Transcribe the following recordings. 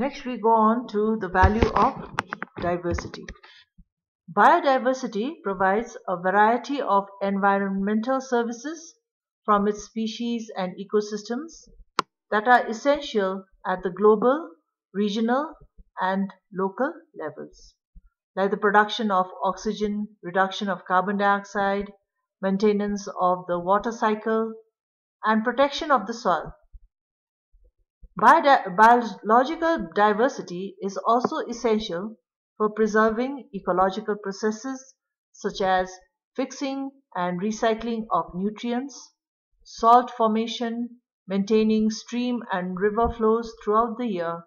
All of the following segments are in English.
Next, we go on to the value of diversity. Biodiversity provides a variety of environmental services from its species and ecosystems that are essential at the global, regional, and local levels, like the production of oxygen, reduction of carbon dioxide, maintenance of the water cycle, and protection of the soil. Biological diversity is also essential for preserving ecological processes such as fixing and recycling of nutrients, salt formation, maintaining stream and river flows throughout the year,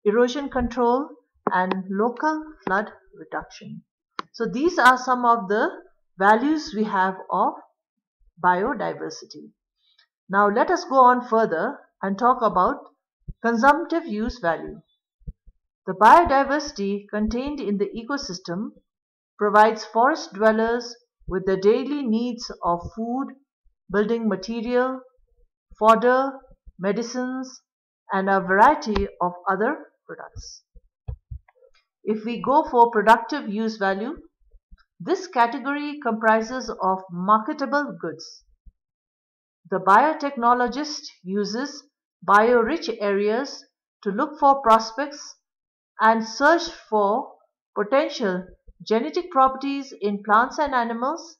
erosion control, and local flood reduction. So these are some of the values we have of biodiversity. Now let us go on further and talk about consumptive use value. The biodiversity contained in the ecosystem provides forest dwellers with the daily needs of food, building material, fodder, medicines, and a variety of other products. If we go for productive use value, this category comprises of marketable goods. The biotechnologist uses bio-rich areas to look for prospects and search for potential genetic properties in plants and animals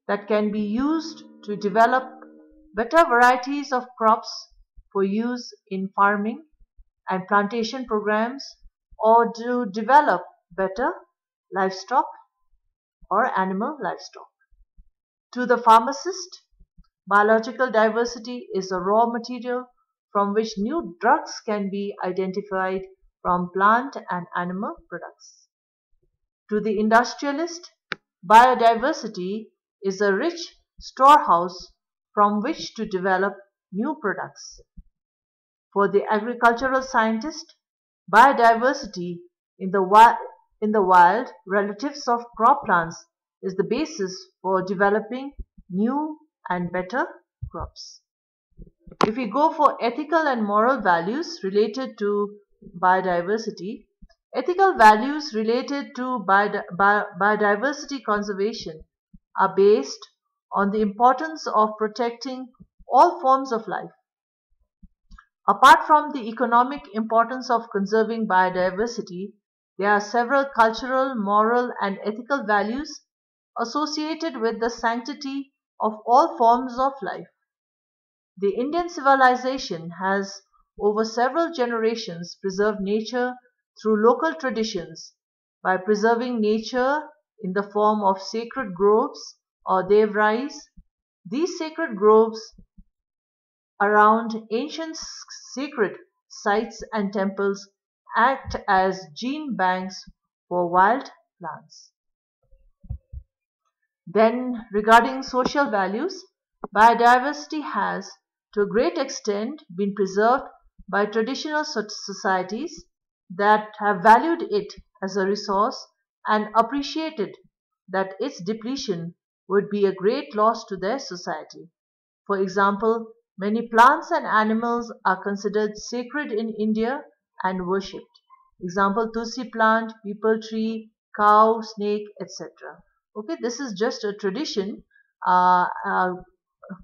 that can be used to develop better varieties of crops for use in farming and plantation programs, or to develop better livestock or animal livestock. To the pharmacist, biological diversity is a raw material from which new drugs can be identified from plant and animal products. To the industrialist, biodiversity is a rich storehouse from which to develop new products. For the agricultural scientist, biodiversity in the wild relatives of crop plants is the basis for developing new and better crops. If we go for ethical and moral values related to biodiversity, ethical values related to biodiversity conservation are based on the importance of protecting all forms of life. Apart from the economic importance of conserving biodiversity, there are several cultural, moral, and ethical values associated with the sanctity of all forms of life. The Indian civilization has, over several generations, preserved nature through local traditions by preserving nature in the form of sacred groves or devrais. These sacred groves around ancient sacred sites and temples act as gene banks for wild plants. Then, regarding social values, biodiversity has, to a great extent, been preserved by traditional societies that have valued it as a resource and appreciated that its depletion would be a great loss to their society. For example, many plants and animals are considered sacred in India and worshipped. Example, tulsi plant, peepal tree, cow, snake, etc. Okay, this is just a tradition.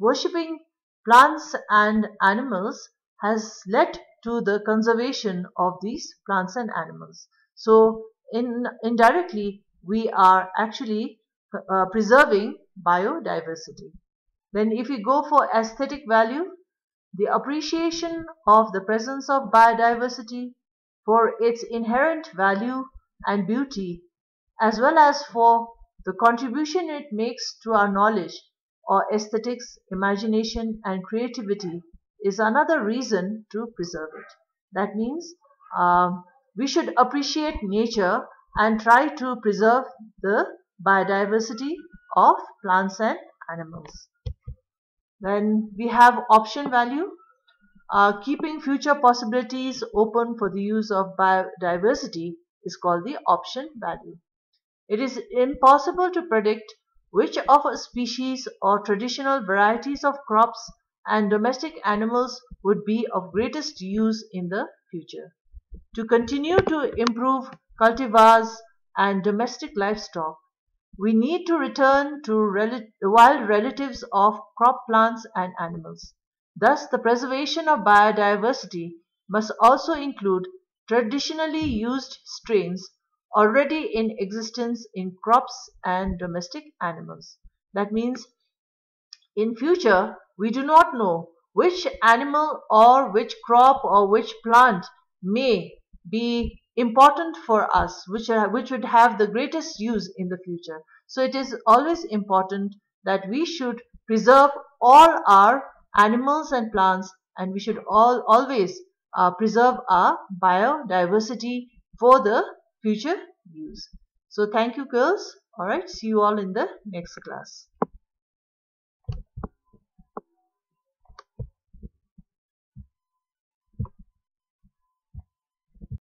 Worshipping plants and animals has led to the conservation of these plants and animals. So, indirectly, we are actually preserving biodiversity. Then if we go for aesthetic value, the appreciation of the presence of biodiversity for its inherent value and beauty, as well as for the contribution it makes to our knowledge or aesthetics, imagination, and creativity, is another reason to preserve it. That means we should appreciate nature and try to preserve the biodiversity of plants and animals. Then we have option value, keeping future possibilities open for the use of biodiversity is called the option value. It is impossible to predict which of a species or traditional varieties of crops and domestic animals would be of greatest use in the future. to continue to improve cultivars and domestic livestock, we need to return to wild relatives of crop plants and animals. Thus, the preservation of biodiversity must also include traditionally used strains already in existence in crops and domestic animals. That means in future, we do not know which animal or which crop or which plant may be important for us, which would have the greatest use in the future. So it is always important that we should preserve all our animals and plants, and we should always preserve our biodiversity for the future use. So thank you, girls. All right, see you all in the next class.